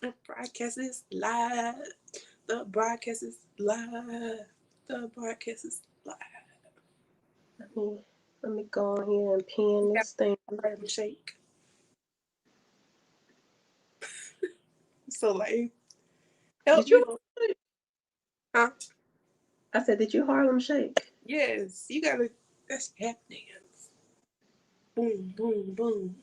The broadcast is live. The broadcast is live. The broadcast is live. Let me go on here and pin this thing. Harlem Shake. So like, help Did me. you? Huh? I said, did you Harlem Shake? Yes, you gotta. That's tap dance. Boom, boom, boom.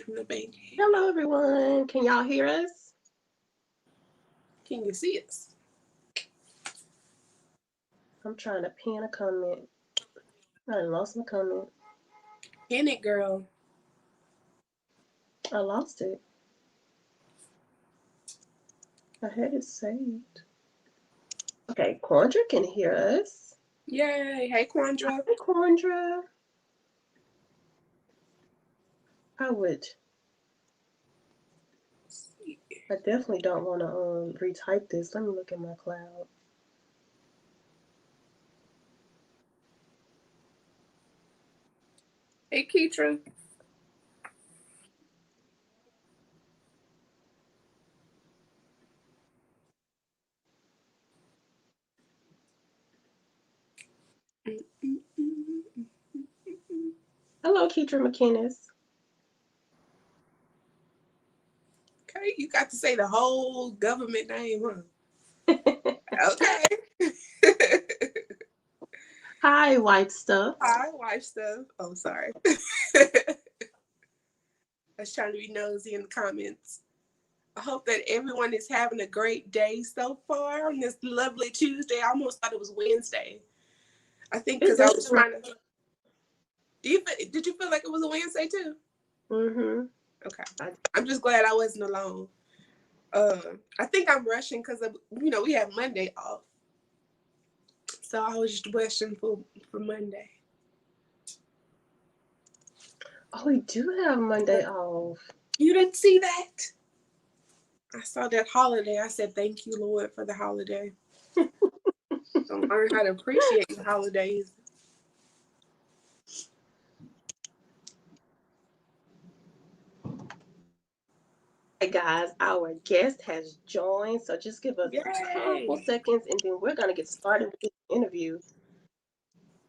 In the bank. Hello, everyone. Can y'all hear us? Can you see us? I'm trying to pin a comment. I lost my comment. In it, girl. I lost it. I had it saved. Okay, Quandra can hear us. Yay. Hey, Quandra. Hi, Quandra. I definitely don't want to retype this. Let me look at my cloud. Hey, Keitra. Hello, Keitra McKinnis. Okay, you got to say the whole government name, huh? Okay. Hi, White Stuff. Hi, wife stuff. Oh, sorry. I was trying to be nosy in the comments. I hope that everyone is having a great day so far on this lovely Tuesday. I almost thought it was Wednesday. I think It because I was doesn't. trying to. Did you feel like it was a Wednesday too? Mm-hmm. Okay. I'm just glad I wasn't alone. I think I'm rushing because we have Monday off, so I was just rushing for Monday. Oh, we do have Monday off. You didn't see that? I saw that holiday. I said, "Thank you, Lord, for the holiday." So learn how to appreciate the holidays. All right, guys, our guest has joined. So just give us a couple Yay! seconds and then we're going to get started with this interview.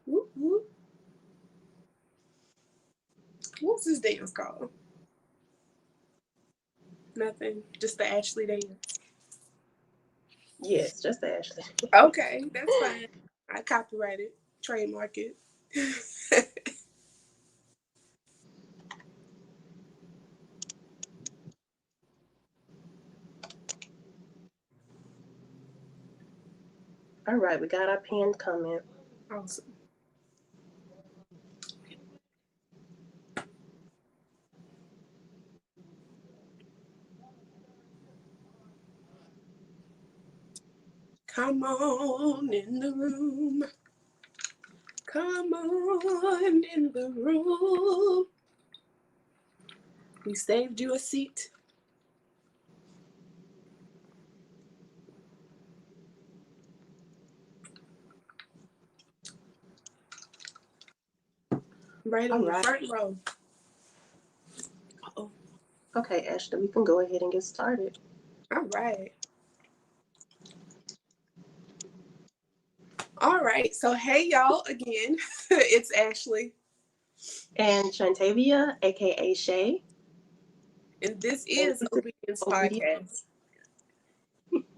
Whoop, whoop. What's this dance called? Nothing. Just the Ashley dance. Yes, just Ashley. Okay, that's fine. I copyright it, trademark it. All right, we got our pinned comment. Awesome. Come on in the room. Come on in the room. We saved you a seat. Right All on the right. front row. Uh-oh. Okay, Ashley, we can go ahead and get started. All right. All right. So, hey, y'all, again. It's Ashley. And Shantavia, aka Shay. And this And is this is Obedience Obedience. Podcast.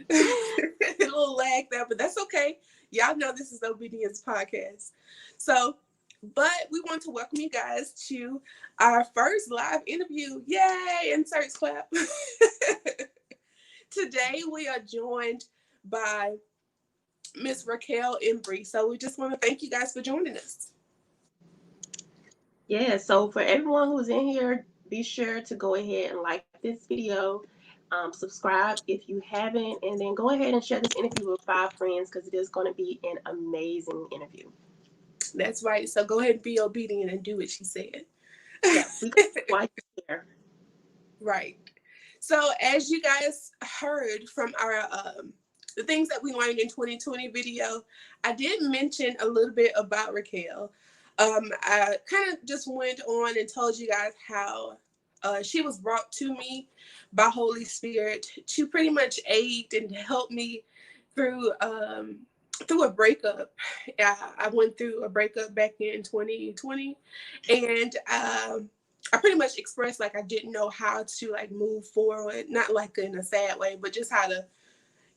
A little lag there, but that's okay. Y'all know this is Obedience Podcast. So, but we want to welcome you guys to our first live interview. Yay! Insert clap. Today we are joined by Miss Raquel Embry. So we just want to thank you guys for joining us. Yeah, so for everyone who's in here, be sure to go ahead and like this video, subscribe if you haven't, and then go ahead and share this interview with 5 friends because it is going to be an amazing interview. That's right. So go ahead and be obedient and do what she said. Yeah, we got white here. Right. So as you guys heard from our the things that we learned in 2020 video, I did mention a little bit about Raquel. I kind of just went on and told you guys how she was brought to me by Holy Spirit to pretty much aid and help me through through a breakup. I went through a breakup back in 2020, and I pretty much expressed like I didn't know how to like move forward, not like in a sad way, but just how to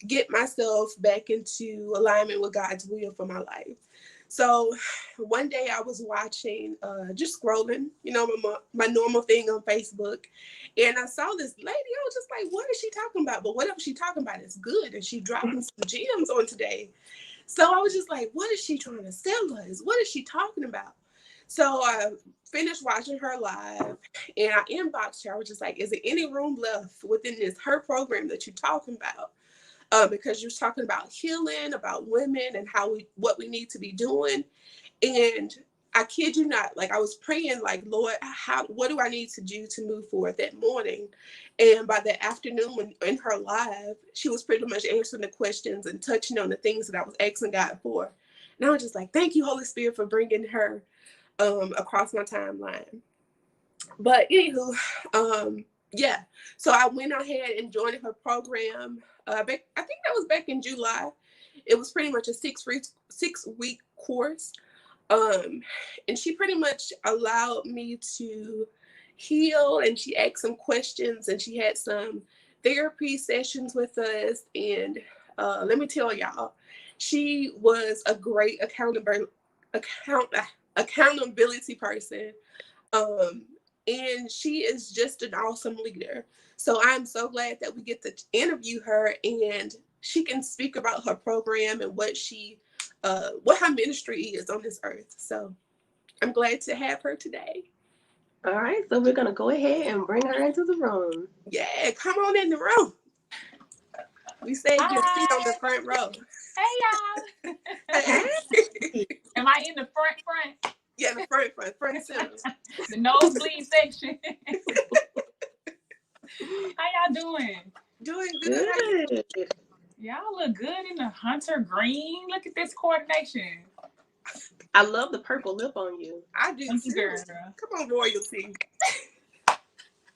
get myself back into alignment with God's will for my life. So one day I was watching, just scrolling, you know, my normal thing on Facebook, and I saw this lady. I was just like, what is she talking about? But whatever she talking about is good, and she dropping some gems on today. So I was just like, what is she trying to sell us? What is she talking about? So I finished watching her live, and I inboxed her. I was just like, is there any room left within this her program that you're talking about? Because you're talking about healing, about women, and what we need to be doing. And I kid you not, like I was praying, like, Lord, what do I need to do to move forward that morning? And by the afternoon, when in her live, she was pretty much answering the questions and touching on the things that I was asking God for. And I was just like, thank you, Holy Spirit, for bringing her across my timeline. But anywho, yeah. So I went ahead and joined her program. I think that was back in July. It was pretty much a 6-week course. And she pretty much allowed me to heal, and she asked some questions, and she had some therapy sessions with us. And let me tell y'all, she was a great accountability person. Um, and she is just an awesome leader. So I'm so glad that we get to interview her, and she can speak about her program and what her ministry is on this earth. So I'm glad to have her today. All right, so we're gonna go ahead and bring her into the room. Yeah, come on in the room. We saved your seat on the front row. Hey, y'all. Hey. Am I in the front? Yeah, the front center. The nosebleed section. How y'all doing? Doing good. Good. Y'all look good in the hunter green. Look at this coordination. I love the purple lip on you. I do Thank you, too. girl. Come on, royalty.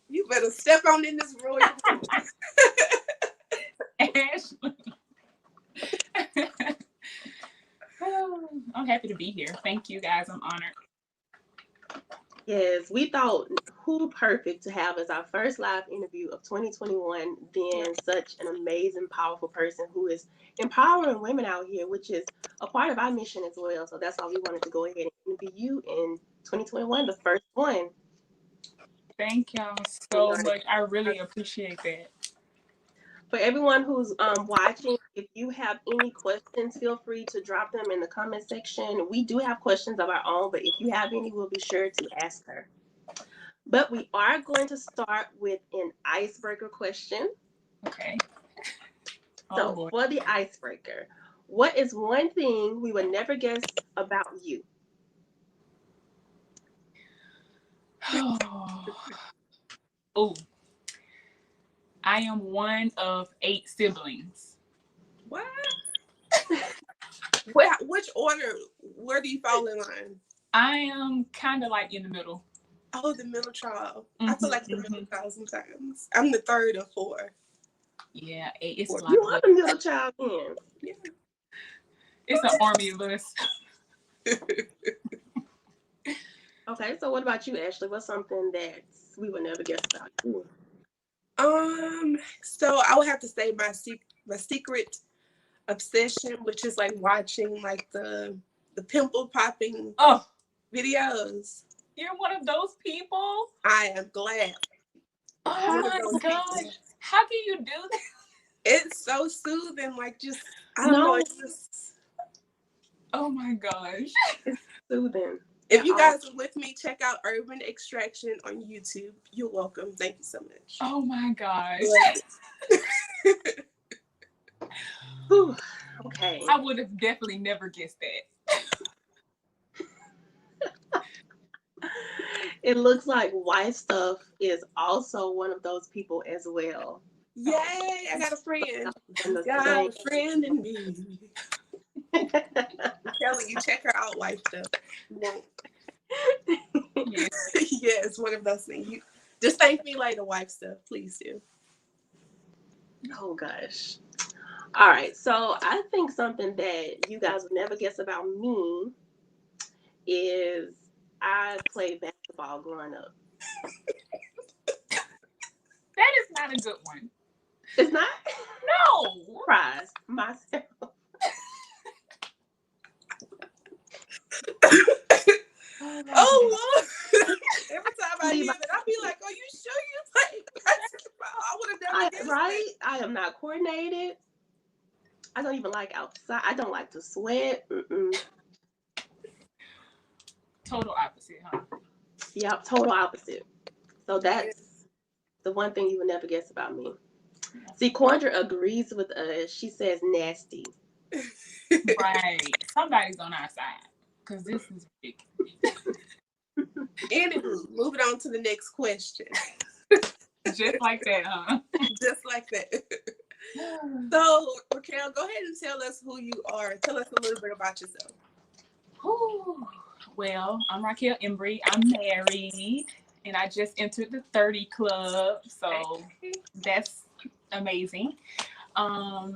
You better step on in this royal room. Ashley. I'm happy to be here. Thank you, guys. I'm honored. Yes, we thought who perfect to have as our first live interview of 2021, then such an amazing, powerful person who is empowering women out here, which is a part of our mission as well. So that's why we wanted to go ahead and interview you in 2021, the first one. Thank y'all so much. I really appreciate that. For everyone who's watching, if you have any questions, feel free to drop them in the comment section. We do have questions of our own, but if you have any, we'll be sure to ask her. But we are going to start with an icebreaker question. Okay. So for the icebreaker, what is one thing we would never guess about you? Oh. I am one of 8 siblings. What? Which order? Where do you fall in line? I am kind of like in the middle. Oh, the middle child. I feel like the middle child sometimes. I'm the third of 4. Yeah, 8. It's a lot. You are the middle child then. Yeah. It's an army of us. Okay, so what about you, Ashley? What's something that we would never guess about you? So I would have to say my secret obsession, which is like watching like the pimple popping videos. You're one of those people? I am glad. Oh my gosh. How can you do that? It's so soothing, like just I don't know, it's just oh my gosh. It's soothing. If you guys are with me, check out Urban Extraction on YouTube. You're welcome. Thank you so much. Oh my gosh. Okay. I would have definitely never guessed that. It looks like White Stuff is also one of those people as well. Yay, I got a friend. And the Got same. a friend in me. I'm telling you, check her out, wife stuff. You won't. Yes. Yeah, it's one of those things. You just thank me later, wife stuff. Please do. Oh gosh. All right. So I think something that you guys would never guess about me is I played basketball growing up. That is not a good one. It's not? No. Surprised myself. Oh Lord. Every time I hear that, I'll be like, "Are you sure you play basketball?" I would have never guessed Right? it. I am not coordinated. I don't even like outside. I don't like to sweat. Mm-mm. Total opposite, huh? Yep, total opposite. So that's the one thing you would never guess about me. See, Quandra agrees with us. She says nasty. Right. Somebody's on our side. Because this is ridiculous. Anywho, moving on to the next question. Just like that, huh? Just like that. So, Raquel, go ahead and tell us who you are. Tell us a little bit about yourself. Whew. Well, I'm Raquel Embry. I'm married. And I just entered the 30 club. So that's amazing. I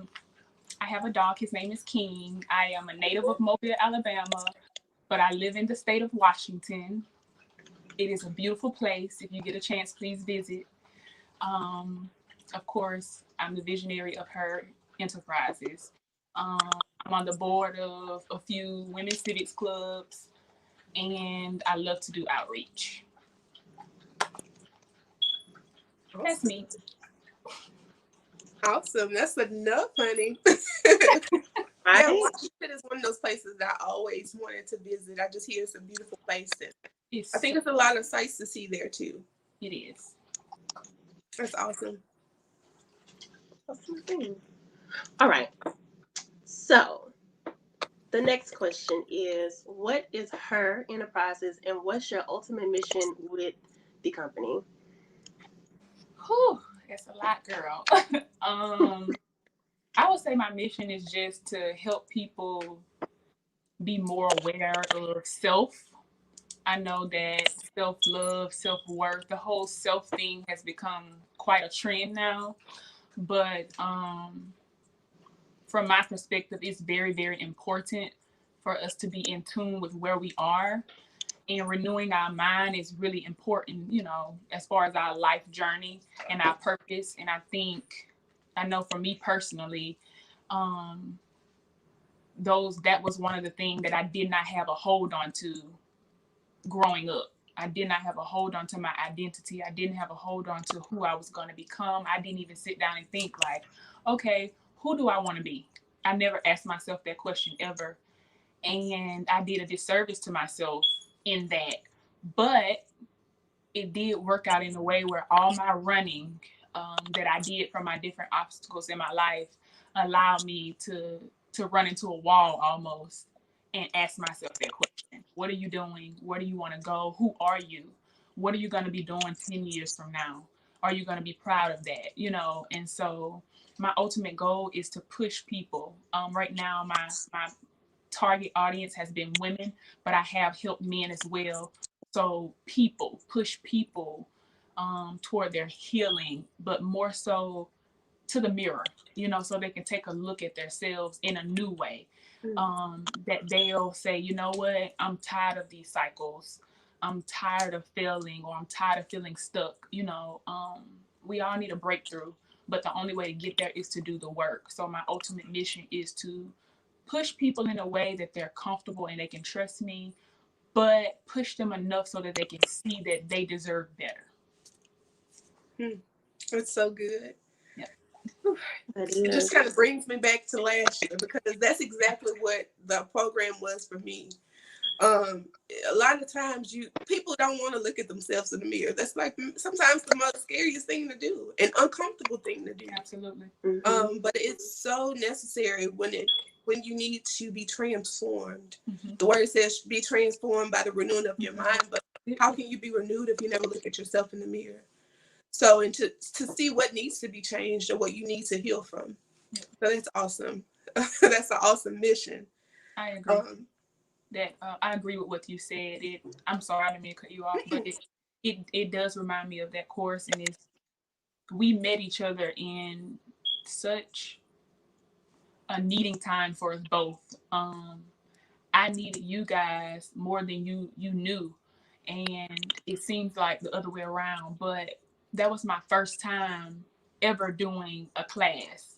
have a dog. His name is King. I am a native of Mobile, Alabama, but I live in the state of Washington. It is a beautiful place. If you get a chance, please visit. Of course, I'm the visionary of H.E.R Enterprises. I'm on the board of a few women's civics clubs, and I love to do outreach. That's me. Awesome. That's enough, honey. Right? Yeah, Washington is one of those places that I always wanted to visit. I just hear it's a beautiful place. And I think there's a lot of sights to see there, too. It is. That's awesome. All right. So the next question is, what is H.E.R Enterprises and what's your ultimate mission with the company? Whew, that's a lot, girl. I would say my mission is just to help people be more aware of self. I know that self-love, self-worth, the whole self thing has become quite a trend now. But from my perspective, it's very, very important for us to be in tune with where we are. And renewing our mind is really important, as far as our life journey and our purpose. And I know for me personally, that was one of the things that I did not have a hold on to growing up. I did not have a hold on to my identity. I didn't have a hold on to who I was going to become. I didn't even sit down and think like, okay, who do I want to be? I never asked myself that question ever. And I did a disservice to myself in that. But it did work out in a way where all my running that I did from my different obstacles in my life allowed me to run into a wall almost and ask myself that question. What are you doing? Where do you want to go? Who are you? What are you going to be doing 10 years from now? Are you going to be proud of that? And so my ultimate goal is to push people. Right now, my target audience has been women, but I have helped men as well. So push people toward their healing, but more so to the mirror, so they can take a look at themselves in a new way. That they'll say, you know what, I'm tired of these cycles. I'm tired of failing, or I'm tired of feeling stuck. We all need a breakthrough, but the only way to get there is to do the work. So my ultimate mission is to push people in a way that they're comfortable and they can trust me, but push them enough so that they can see that they deserve better. That's so good. Yep. It just kind of brings me back to last year, because that's exactly what the program was for me. A lot of times people don't want to look at themselves in the mirror. That's like sometimes the most scariest thing to do, an uncomfortable thing to do. Absolutely. But it's so necessary when you need to be transformed. Mm-hmm. The word says be transformed by the renewing of your mind, but how can you be renewed if you never look at yourself in the mirror? So, and to see what needs to be changed or what you need to heal from. So that's awesome. That's an awesome mission. I agree. I agree with what you said. I'm sorry I didn't mean to cut you off, but it does remind me of that course, and we met each other in such a needing time for us both. I needed you guys more than you knew, and it seems like the other way around. But that was my first time ever doing a class.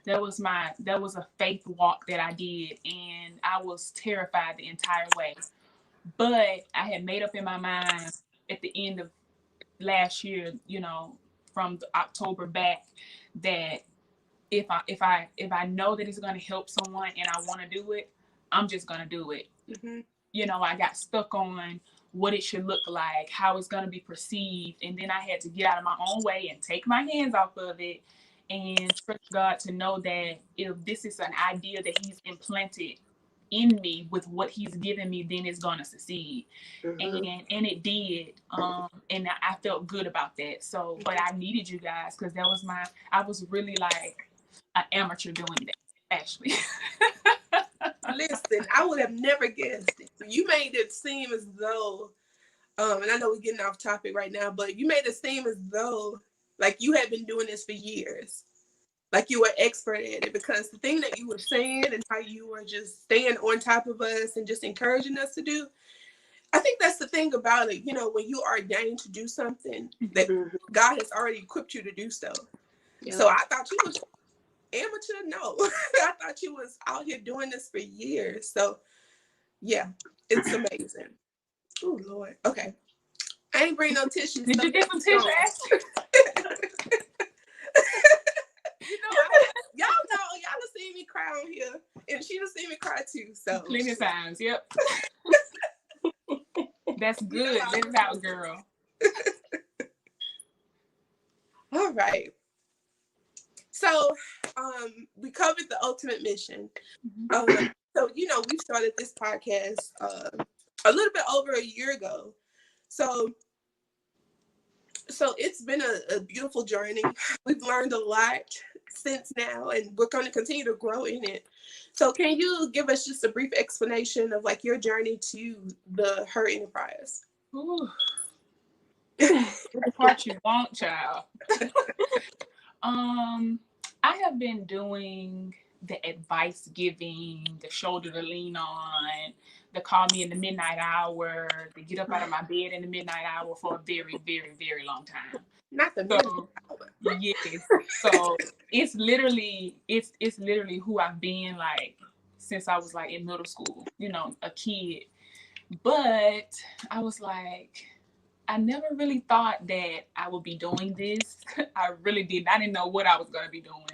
That was a faith walk that I did, and I was terrified the entire way. But I had made up in my mind at the end of last year, from the October back, that if I know that it's going to help someone and I want to do it, I'm just going to do it. Mm-hmm. I got stuck on what it should look like, how it's going to be perceived, and then I had to get out of my own way and take my hands off of it and trust God to know that if this is an idea that He's implanted in me with what He's given me, then it's going to succeed. Mm-hmm. And it did. And I felt good about that. So, but I needed you guys because I was really like an amateur doing that, actually. Listen, I would have never guessed it. You made it seem as though, and I know we're getting off topic right now, but you made it seem as though like you had been doing this for years. Like you were expert at it, because the thing that you were saying and how you were just staying on top of us and just encouraging us to do, I think that's the thing about it. When you are ordained to do something, that God has already equipped you to do so. Yeah. So I thought you was amateur. No, I thought you was out here doing this for years. So yeah, it's amazing. Oh Lord. Okay. I ain't bring no tissues. Did you get some tissue? Y'all have seen me cry on here, and she has seen me cry too. So plenty of times. Yep. That's good. Let it out, girl. All right. So, we covered the ultimate mission. Mm-hmm. So we started this podcast a little bit over a year ago. So it's been a beautiful journey. We've learned a lot since now, and we're going to continue to grow in it. So can you give us just a brief explanation of like your journey to the H.E.R Enterprise? The part you want, child. I have been doing the advice giving, the shoulder to lean on, the call me in the midnight hour, the get up out of my bed in the midnight hour for a very, very, very long time. Not the midnight hour. Yes. So it's literally who I've been like since I was like in middle school, a kid. But I was like, I never really thought that I would be doing this. I really didn't. I didn't know what I was going to be doing,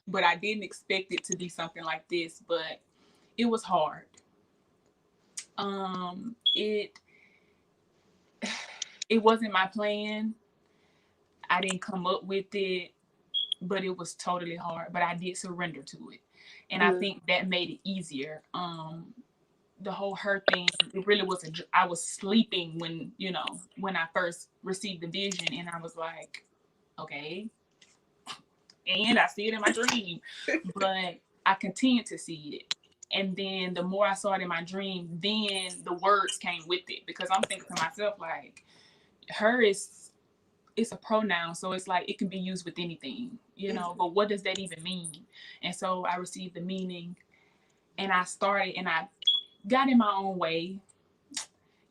but I didn't expect it to be something like this. But it was hard. It wasn't my plan. I didn't come up with it, but it was totally hard. But I did surrender to it, and I think that made it easier. The whole H.E.R thing, it really was I was sleeping when I first received the vision, and I was like, okay, and I see it in my dream, but I continued to see it. And then the more I saw it in my dream, then the words came with it, because I'm thinking to myself, like, H.E.R it's a pronoun, so it's like it can be used with anything, but what does that even mean? And so I received the meaning, and I got in my own way,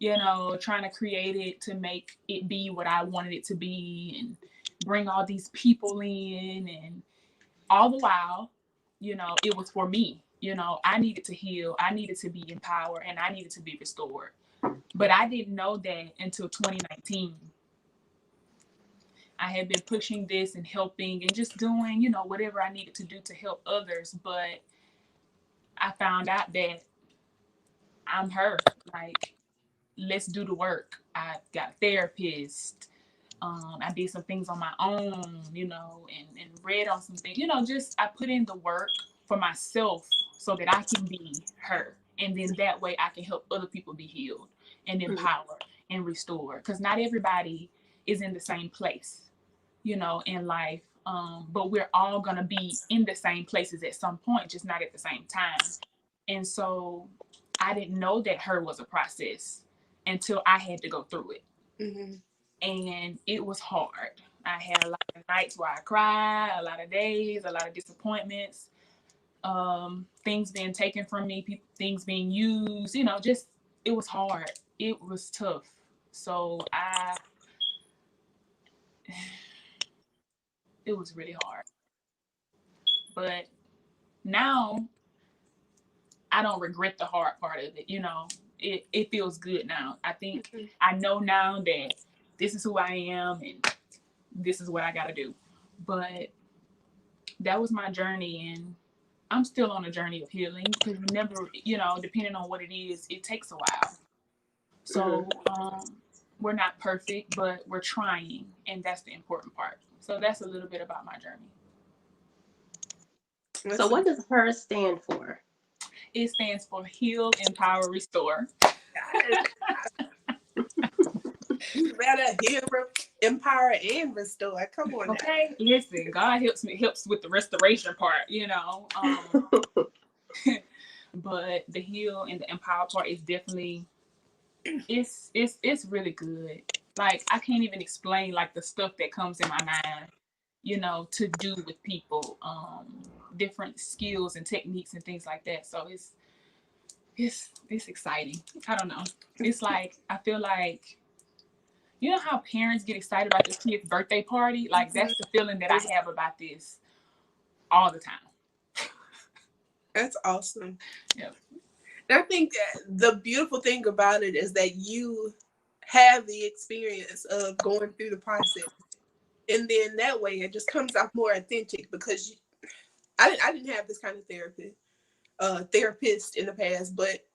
trying to create it to make it be what I wanted it to be and bring all these people in. And all the while, it was for me. I needed to heal. I needed to be empowered, and I needed to be restored. But I didn't know that until 2019. I had been pushing this and helping and just doing, whatever I needed to do to help others. But I found out that I'm H.E.R. Like, let's do the work. I got a therapist. I did some things on my own, and read on some things, just I put in the work for myself so that I can be H.E.R. And then that way I can help other people be healed and empowered and restored. Because not everybody is in the same place. in life. But we're all going to be in the same places at some point, just not at the same time. And so I didn't know that H.E.R was a process until I had to go through it. Mm-hmm. And it was hard. I had a lot of nights where I cried, a lot of days, a lot of disappointments, things being taken from me, things being used, just, it was hard. It was tough. So it was really hard. But now I don't regret the hard part of it. It feels good now. I think I know now that this is who I am and this is what I got to do. But that was my journey, and I'm still on a journey of healing, because never, depending on what it is, it takes a while. So we're not perfect, but we're trying, and that's the important part. So that's a little bit about my journey. So what does H.E.R stand for? It stands for Heal, Empower, Restore. You better heal, empower, and restore. Come on. Okay, now. Listen, God helps with the restoration part, But the heal and the empower part is definitely, it's really good. Like, I can't even explain like the stuff that comes in my mind, to do with people, different skills and techniques and things like that. So it's exciting. I don't know. It's like, I feel like, you know how parents get excited about their kid's birthday party? Like, that's the feeling that I have about this all the time. That's awesome. Yeah. And I think the beautiful thing about it is that you have the experience of going through the process. And then that way it just comes out more authentic, because I didn't have this kind of therapist in the past, but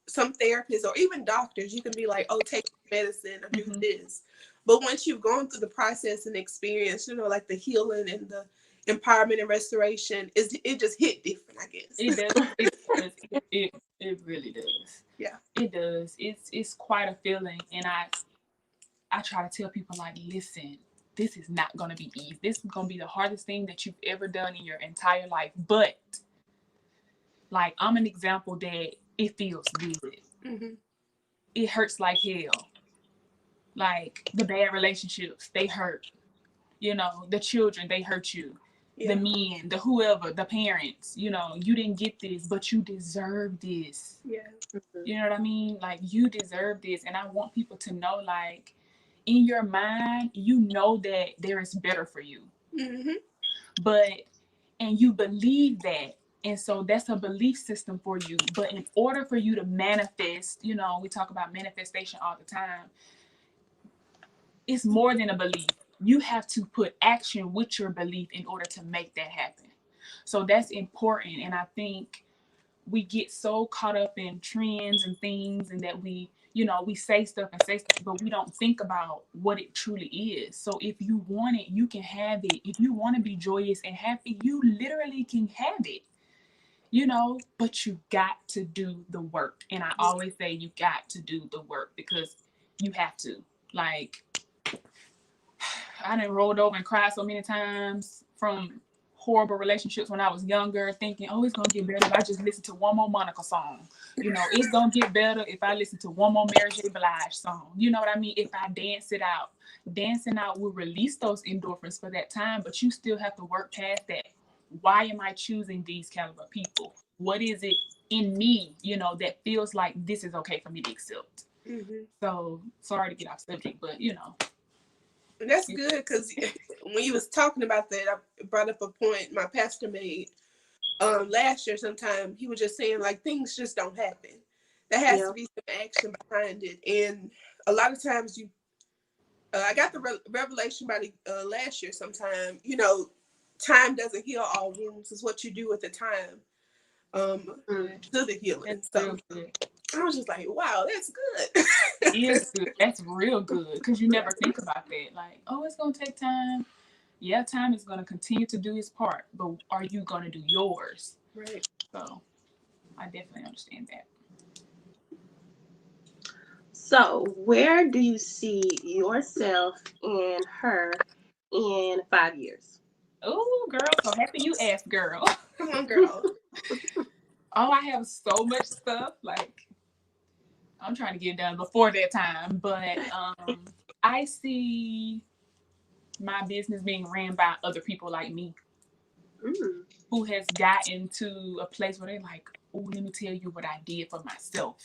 some therapists or even doctors, you can be like, oh, take medicine or do this. But once you've gone through the process and experience, like the healing and the empowerment and restoration, it just hit different, I guess. It does. It really does. Yeah. It does. It's quite a feeling. And I try to tell people, like, listen, this is not going to be easy. This is going to be the hardest thing that you've ever done in your entire life. But, like, I'm an example that it feels good. Mm-hmm. It hurts like hell. Like, the bad relationships, they hurt. The children, they hurt you. Yeah. The men, the whoever, the parents, you didn't get this, but you deserve this. Yeah. Mm-hmm. You know what I mean? Like, you deserve this. And I want people to know, like, in your mind, you know that there is better for you. Mm-hmm. And you believe that. And so that's a belief system for you. But in order for you to manifest, we talk about manifestation all the time. It's more than a belief. You have to put action with your belief in order to make that happen. So that's important. And I think we get so caught up in trends and things, and that we say stuff, but we don't think about what it truly is. So if you want it, you can have it. If you want to be joyous and happy, you literally can have it. But you got to do the work. And I always say you got to do the work, because you have to. Like, I done rolled over and cried so many times from horrible relationships when I was younger, thinking, oh, it's going to get better if I just listen to one more Monica song. It's going to get better if I listen to one more Mary J. Blige song. You know what I mean? If I dance it out. Dancing out will release those endorphins for that time, but you still have to work past that. Why am I choosing these caliber people? What is it in me, that feels like this is okay for me to accept? Mm-hmm. So, sorry to get off subject, but, That's good, because when you was talking about that, I brought up a point my pastor made last year sometime. He was just saying, like, things just don't happen. There has to be some action behind it. And a lot of times I got the revelation about it last year sometime, time doesn't heal all wounds. It's what you do at the time to the healing. So I was just like, wow, that's good. It is good. That's real good, because you never think about that. Like, oh, it's going to take time. Yeah, time is going to continue to do its part, but are you going to do yours? Right. So I definitely understand that. So, where do you see yourself and her in 5 years? Oh, girl, so happy you asked, girl. Come on, girl. Oh, I have so much stuff. Like, I'm trying to get it done before that time. But I see my business being ran by other people like me Mm. who has gotten to a place where they're like, oh, let me tell you what I did for myself.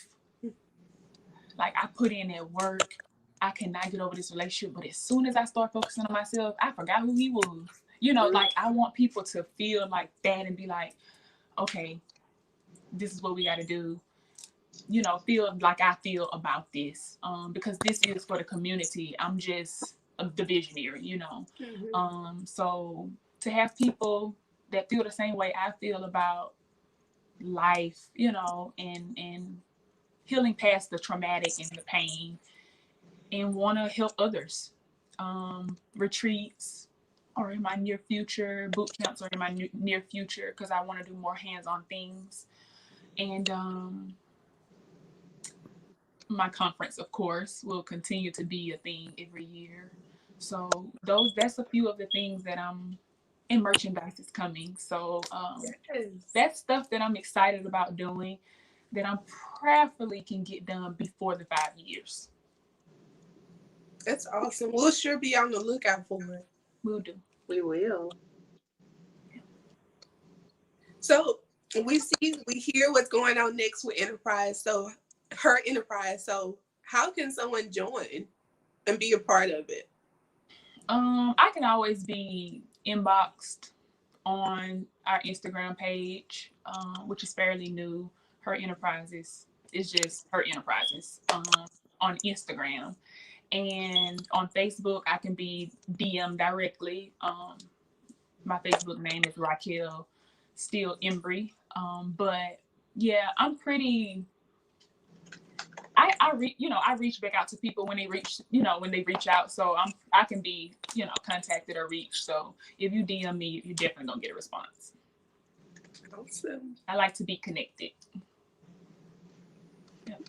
Like, I put in that work. I cannot get over this relationship. But as soon as I start focusing on myself, I forgot who he was. You know, like, I want people to feel like that and be like, okay, this is what we got to do. You know, feel like I feel about this. Because this is for the community. I'm just the visionary, you know. So to have people that feel the same way I feel about life, you know, and healing past the traumatic and the pain, and want to help others. Retreats are in my near future. Boot camps are in my near future because I want to do more hands-on things. And my conference, of course, will continue to be a thing every year. So that's a few of the things that and merchandise is coming. So Yes. that's stuff that I'm excited about doing that I'm prayerfully can get done before the 5 years. That's awesome. We'll sure be on the lookout for it. We'll do. We will. So we hear what's going on next with Enterprise. So Her Enterprise. So how can someone join and be a part of it? I can always be inboxed on our Instagram page, which is fairly new. Her Enterprises is just Her Enterprises on Instagram. And on Facebook, I can be DM directly. My Facebook name is Raquel Embry. But yeah, I'm pretty. I reach back out to people when they reach out. So I can be, contacted or reached. So if you DM me, you're definitely gonna get a response. Awesome. I like to be connected. Yep.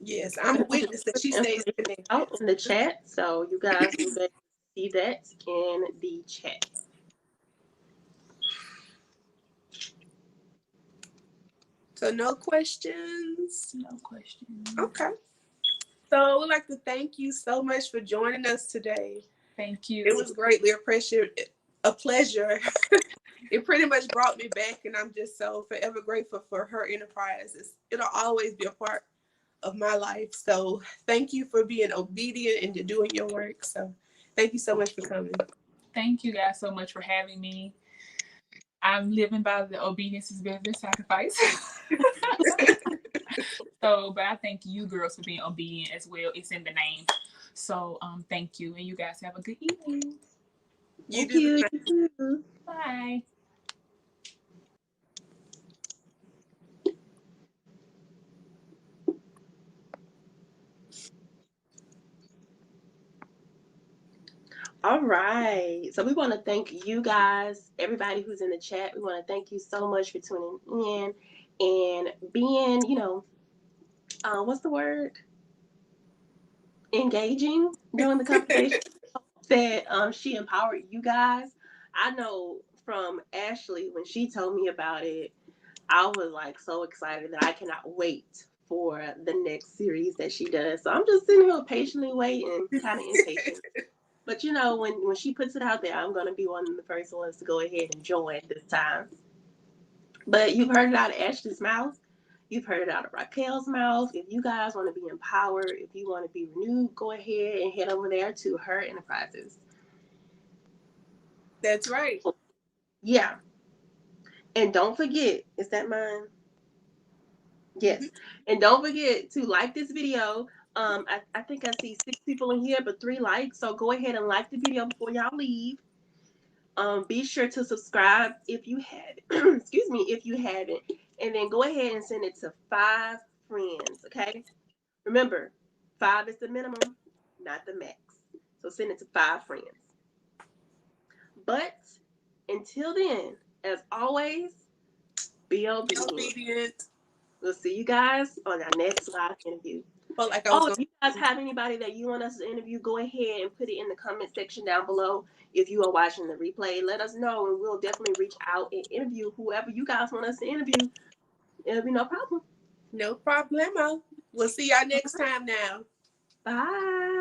Yes, I'm a witness that she stays connected. Out in the chat, so you guys will be able to see that in the chat. So no questions? No questions. Okay. So we'd like to thank you so much for joining us today. Thank you. It was greatly a pleasure. It pretty much brought me back, and I'm just so forever grateful for Her Enterprises. It'll always be a part of my life. So thank you for being obedient and doing your work. So thank you so much for coming. Thank you guys so much for having me. I'm living by the obedience is better than sacrifice. But I thank you girls for being obedient as well. It's in the name. So thank you. And you guys have a good evening. Thank you. Bye. All right. So we want to thank you guys, everybody who's in the chat. We want to thank you so much for tuning in and being, what's the word? Engaging during the conversation. That she empowered you guys. I know from Ashley when she told me about it, I was like so excited that I cannot wait for the next series that she does. So I'm just sitting here patiently waiting, kind of impatient. But when she puts it out there, I'm gonna be one of the first ones to go ahead and join this time. But you've heard it out of Ashley's mouth. You've heard it out of Raquel's mouth. If you guys want to be empowered, if you want to be renewed, go ahead and head over there to Her Enterprises. That's right. Yeah. And don't forget, is that mine? Yes. And don't forget to like this video. I think I see 6 people in here, but 3 likes. So go ahead and like the video before y'all leave. Be sure to subscribe if you haven't. Excuse me, if you haven't. And then go ahead and send it to 5 friends, okay? Remember, 5 is the minimum, not the max. So send it to 5 friends. But until then, as always, be obedient. Obedient. We'll see you guys on our next live interview. Felt like I was Oh, if going. you guys have anybody that you want us to interview, go ahead and put it in the comment section down below. If you are watching the replay, let us know, and we'll definitely reach out and interview whoever you guys want us to interview. It'll be no problem. No problemo. We'll see y'all next time now. Bye.